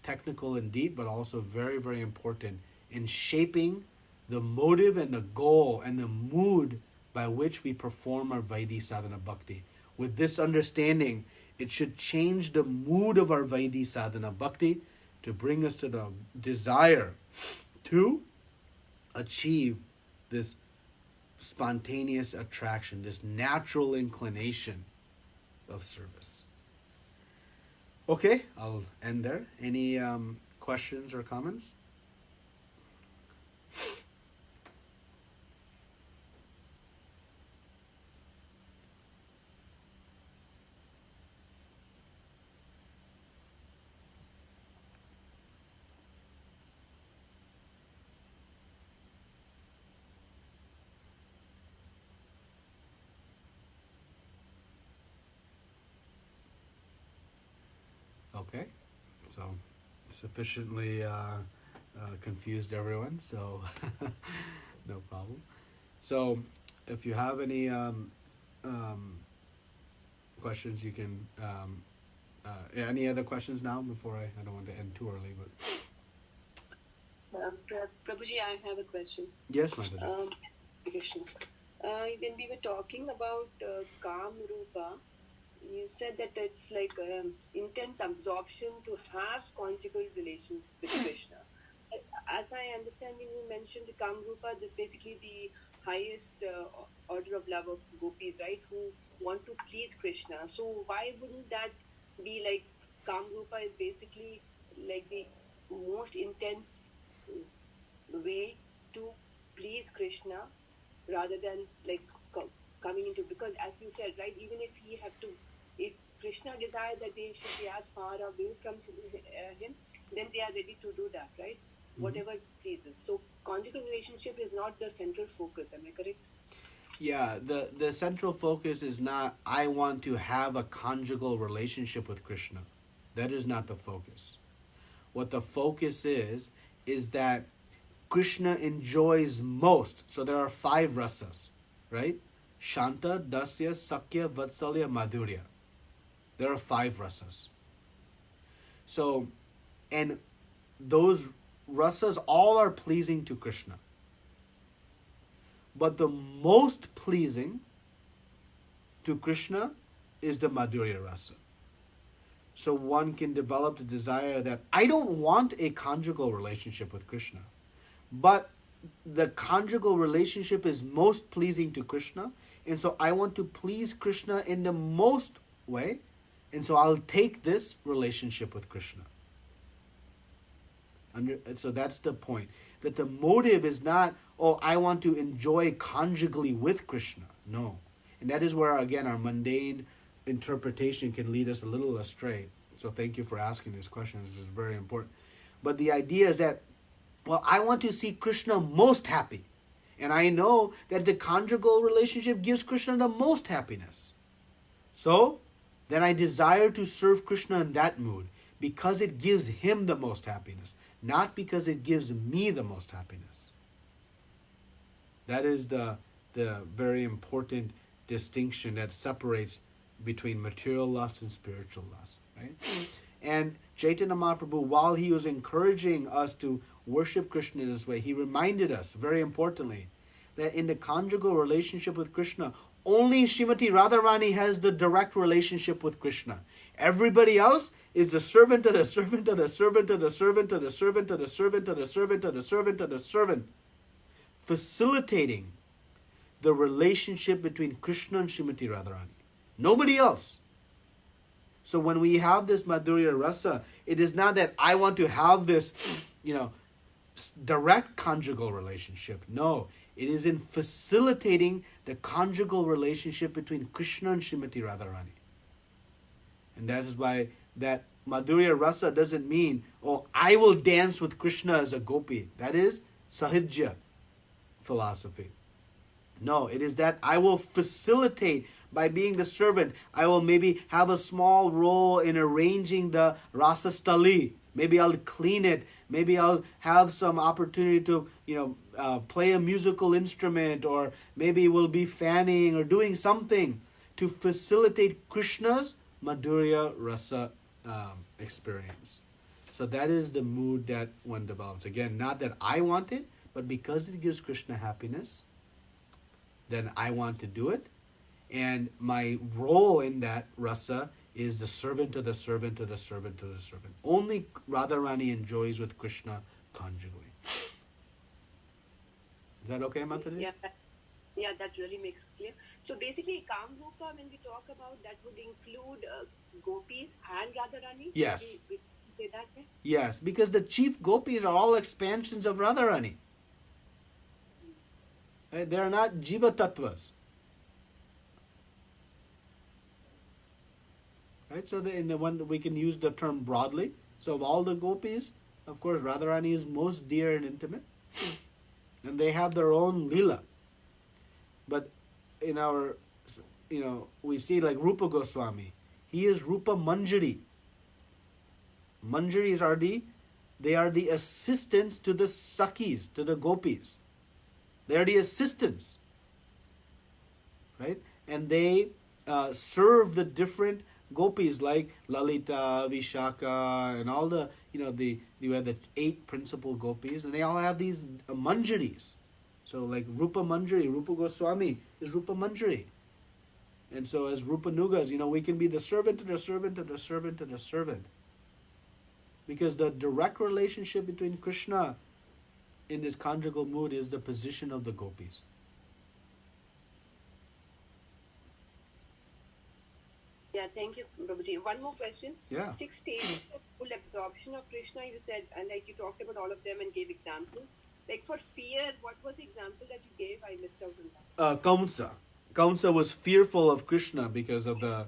technical and deep, but also very, very important in shaping the motive and the goal and the mood by which we perform our Vaidhi Sadhana Bhakti. With this understanding, it should change the mood of our Vaidhi Sadhana Bhakti to bring us to the desire to achieve this spontaneous attraction, this natural inclination of service. Okay, I'll end there. Any questions or comments? Okay, so sufficiently confused everyone, so no problem. So if you have any questions, you can, any other questions now before I don't want to end too early, but. Prabhuji, I have a question. Yes, Mataji. Krishna. When we were talking about Kam Rupa, you said that it's like intense absorption to have conjugal relations with Krishna. As I understand, you mentioned the Kam Rupa, this is basically the highest order of love of gopis, right? Who want to please Krishna. So why wouldn't that be like Kamrupa is basically like the most intense way to please Krishna rather than like coming into, because as you said, right, even if he have to, if Krishna desires that they should be as far away from him, then they are ready to do that, right? Whatever pleases. So conjugal relationship is not the central focus. Am I correct? Yeah, the central focus is not I want to have a conjugal relationship with Krishna. That is not the focus. What the focus is that Krishna enjoys most. So there are 5 rasas, right? Shanta, Dasya, Sakya, Vatsalya, Madhurya. There are 5 rasas. So, and those rasas all are pleasing to Krishna. But the most pleasing to Krishna is the Madhurya rasa. So one can develop the desire that I don't want a conjugal relationship with Krishna, but the conjugal relationship is most pleasing to Krishna, and so I want to please Krishna in the most way, and so I'll take this relationship with Krishna. So that's the point. That the motive is not, oh, I want to enjoy conjugally with Krishna. No. And that is where, again, our mundane interpretation can lead us a little astray. So thank you for asking this question. This is very important. But the idea is that, well, I want to see Krishna most happy. And I know that the conjugal relationship gives Krishna the most happiness. So then I desire to serve Krishna in that mood because it gives him the most happiness, not because it gives me the most happiness. That is the very important distinction that separates between material lust and spiritual lust, right? And Chaitanya Mahaprabhu, while he was encouraging us to worship Krishna in this way, he reminded us, very importantly, that in the conjugal relationship with Krishna, only Srimati Radharani has the direct relationship with Krishna. Everybody else is the servant of the servant of the servant of the servant of the servant of the servant of the servant of the servant of the servant, facilitating the relationship between Krishna and Srimati Radharani. Nobody else. So when we have this Madhurya Rasa, it is not that I want to have this, direct conjugal relationship. No, it is in facilitating the conjugal relationship between Krishna and Srimati Radharani. And that is why that Madhurya Rasa doesn't mean, oh, I will dance with Krishna as a gopi. That is Sahajya philosophy. No, it is that I will facilitate by being the servant. I will maybe have a small role in arranging the rasastali. Maybe I'll clean it. Maybe I'll have some opportunity to, play a musical instrument, or maybe we'll be fanning or doing something to facilitate Krishna's Madhurya Rasa experience. So that is the mood that one develops. Again, not that I want it, but because it gives Krishna happiness, then I want to do it. And my role in that rasa is the servant of the servant of the servant of the servant. Only Radharani enjoys with Krishna conjugally. Is that okay, Mataji? Yeah, that really makes clear. So basically, Kamrupa, when we talk about, that would include gopis and Radharani? Yes. We say that, yeah? Yes, because the chief gopis are all expansions of Radharani. Right? They are not jiva tattvas. Right? So in the one, we can use the term broadly. So of all the gopis, of course, Radharani is most dear and intimate. And they have their own lila. But in our, we see like Rupa Goswami. He is Rupa Manjari. Manjaris are the assistants to the Sakhis, to the gopis. They are the assistants. Right? And they serve the different gopis like Lalita, Vishaka, and all the, you have the 8 principal gopis, and they all have these manjaris. So like Rupa Manjari, Rupa Goswami is Rupa Manjari. And so as Rupa Nugas, we can be the servant of the servant of the servant of the servant. Because the direct relationship between Krishna in this conjugal mood is the position of the gopis. Yeah, Thank you, Prabhuji. One more question. Yeah. 6 stages of full absorption of Krishna, you said, and like you talked about all of them and gave examples. Like for fear, what was the example that you gave? I missed out on that. Kamsa. Kamsa was fearful of Krishna because of the,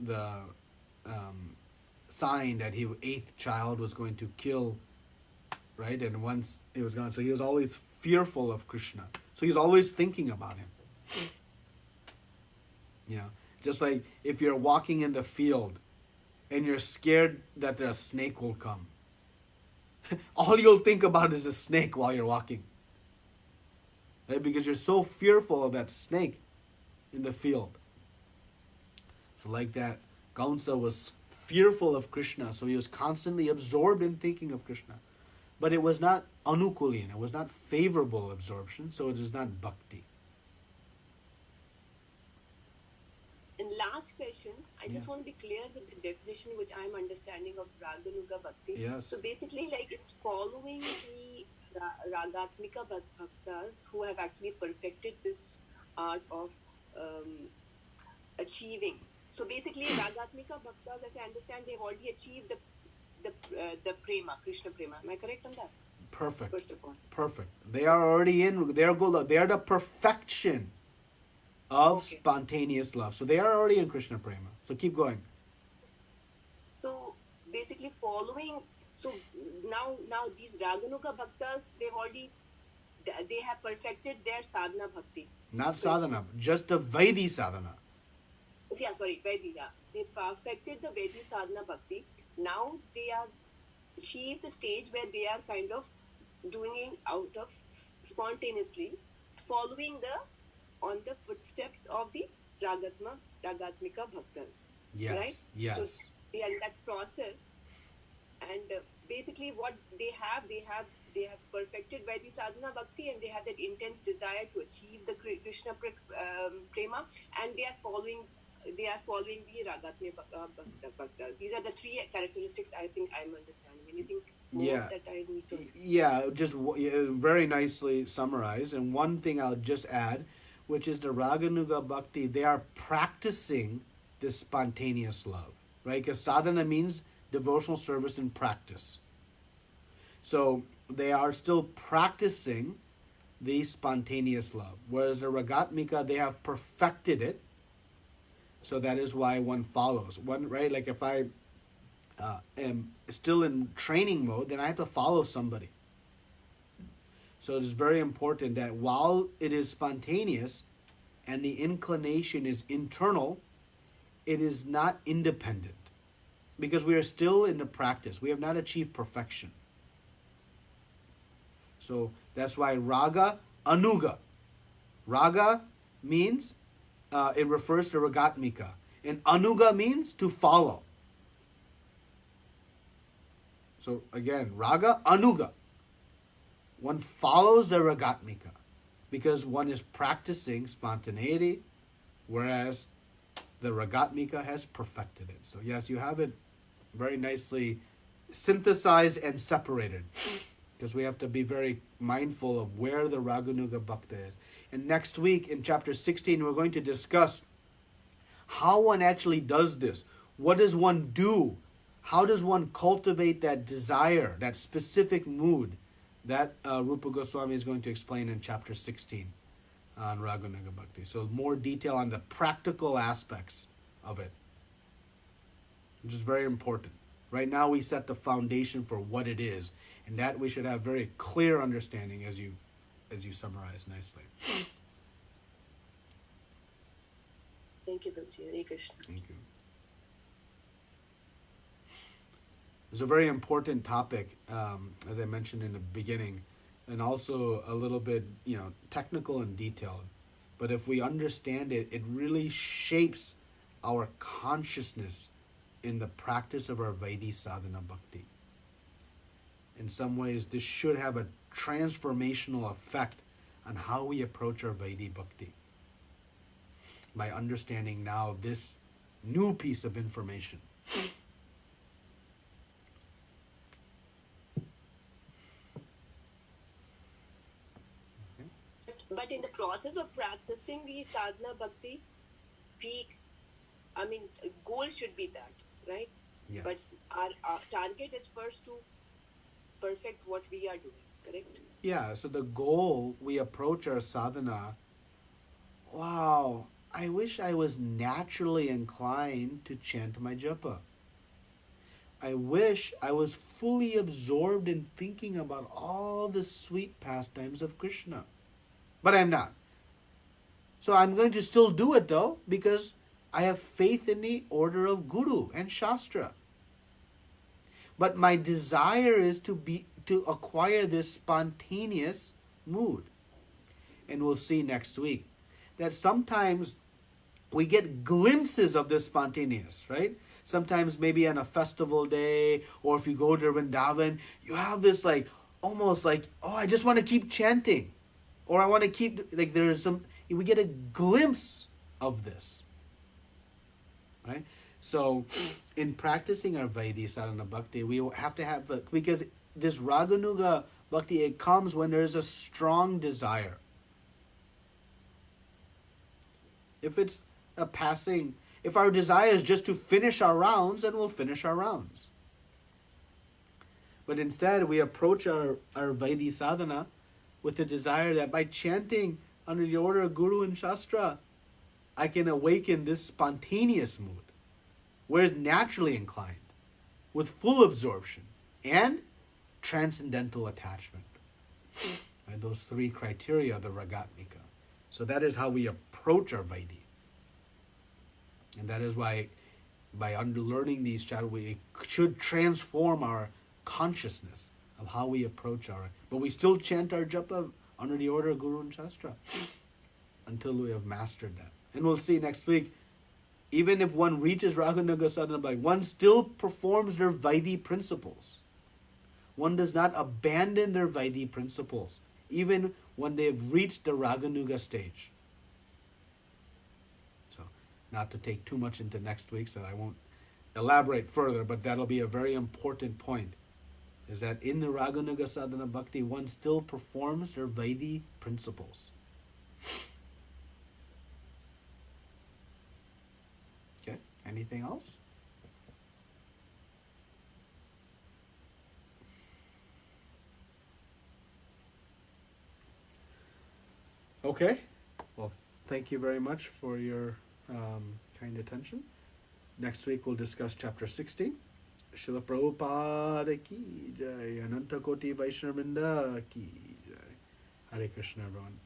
the sign that his eighth child was going to kill, right? And once he was gone, so he was always fearful of Krishna. So he was always thinking about him. Just like if you're walking in the field and you're scared that a snake will come. All you'll think about is a snake while you're walking. Right? Because you're so fearful of that snake in the field. So like that, Kamsa was fearful of Krishna, so he was constantly absorbed in thinking of Krishna. But it was not anukulin, it was not favorable absorption, so it is not bhakti. And last question, I just want to be clear with the definition which I'm understanding of Raganuga Bhakti. Yes. So basically, like it's following the Ragatmika Bhaktas who have actually perfected this art of achieving. So basically, Ragatmika Bhaktas, as I understand, they've already achieved the prema, Krishna prema. Am I correct on that? Perfect. First of all. Perfect. They are already in, they are the perfection of spontaneous love. So they are already in Krishna prema. So keep going. So basically following, so now these Raganuga Bhaktas, they have perfected their sadhana bhakti. Not sadhana, just the Vaidhi sadhana. Yeah, sorry, Vaidhi, yeah. They perfected the Vaidhi sadhana bhakti. Now they have achieved the stage where they are kind of doing it out of spontaneously, following on the footsteps of the Ragatmika Bhaktas. Yes, right? yes. So they are in that process, and basically what they have perfected Vaidhi sadhana bhakti, and they have that intense desire to achieve the Krishna prema, and they are following the Ragatmika Bhaktas. These are the three characteristics I think I'm understanding. Anything more that I need to? Yeah, just very nicely summarized. And one thing I'll just add, which is the Raganuga Bhakti, they are practicing this spontaneous love, right? Because sadhana means devotional service in practice. So they are still practicing the spontaneous love. Whereas the Ragatmika, they have perfected it. So that is why one follows. Right? Like if I am still in training mode, then I have to follow somebody. So it is very important that while it is spontaneous and the inclination is internal, it is not independent. Because we are still in the practice. We have not achieved perfection. So that's why raga, anuga. Raga means, it refers to Ragatmika. And anuga means to follow. So again, raga, anuga. One follows the Ragatmika because one is practicing spontaneity, whereas the Ragatmika has perfected it. So yes, you have it very nicely synthesized and separated, because we have to be very mindful of where the Raganuga Bhakta is. And next week in chapter 16, we're going to discuss how one actually does this. What does one do? How does one cultivate that desire, that specific mood that Rupa Goswami is going to explain in chapter 16 on Raganuga Bhakti. So more detail on the practical aspects of it, which is very important. Right now we set the foundation for what it is, and that we should have very clear understanding as you summarize nicely. Thank you, Prabhuji. Hare Krishna. Thank you. It's a very important topic, as I mentioned in the beginning, and also a little bit, technical and detailed. But if we understand it, it really shapes our consciousness in the practice of our Vaidhi sadhana bhakti. In some ways, this should have a transformational effect on how we approach our Vaidhi bhakti, by understanding now this new piece of information. But in the process of practicing the sadhana bhakti, we I mean, goal should be that, right? Yes. But our target is first to perfect what we are doing, correct? Yeah, so the goal, we approach our sadhana, wow, I wish I was naturally inclined to chant my japa. I wish I was fully absorbed in thinking about all the sweet pastimes of Krishna. But I'm not. So I'm going to still do it though, because I have faith in the order of Guru and Shastra. But my desire is to acquire this spontaneous mood. And we'll see next week that sometimes we get glimpses of this spontaneous, right? Sometimes maybe on a festival day, or if you go to Vrindavan, you have this like, almost like, oh, I just want to keep chanting. Or I want to keep, like we get a glimpse of this, right? So in practicing our Vaidhi sadhana bhakti, we have to have, because this Raganuga bhakti, it comes when there is a strong desire. If it's a passing, if our desire is just to finish our rounds, then we'll finish our rounds. But instead, we approach our Vaidhi sadhana with the desire that by chanting under the order of Guru and Shastra, I can awaken this spontaneous mood, where it's naturally inclined, with full absorption and transcendental attachment. Right? Those three criteria of the Ragatmika. So that is how we approach our Vaidhi. And that is why, by learning these chapters, we should transform our consciousness of how we approach our... But we still chant our japa under the order of Guru and Shastra until we have mastered that. And we'll see next week, even if one reaches Raganuga Sadhana, one still performs their Vaidhi principles. One does not abandon their Vaidhi principles, even when they have reached the Raganuga stage. So, not to take too much into next week, so I won't elaborate further, but that'll be a very important point, is that in the Raganuga Sadhana Bhakti, one still performs their Vaidhi principles. Okay, anything else? Okay, well, thank you very much for your kind attention. Next week we'll discuss chapter 16. Srila Prabhupada ki jai, Ananta Koti Vaishnavrinda ki jai. Hare Krishna, everyone.